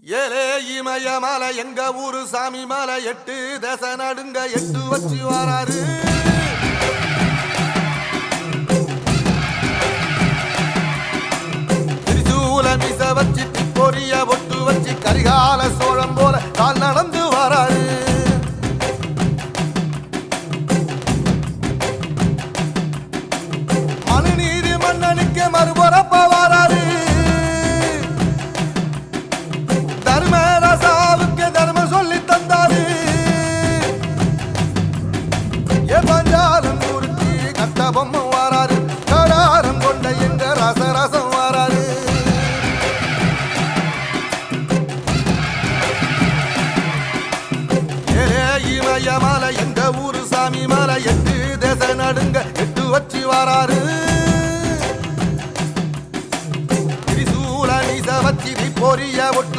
ஏலே இமய மலை எங்க ஊரு சாமி மலை 8 தேச நடுங்க 8 வச்சு வராரு. திரிசூல மிச வச்சு பொரிய ஒட்டு வச்சு கரிகால சோழம் போல கால் நடந்து வராரு. மனுநீதி மன்னனுக்கு மறுபரப்ப வராரு. தர்மராசாவுக்கு தர்மம் சொல்லி தந்தாரு. பஞ்சாலம் குறிச்சி கட்டபொம்மை வாராரு. கடாரம் கொண்ட எங்க ரசரசம் வாராரு. ஏலே இமய மலை எங்க ஊரு சாமி மலை 8 தேச நடுங்க 8 வச்சு வாராரு. திரிசூல நீச வச்சி பொரிய ஒட்டு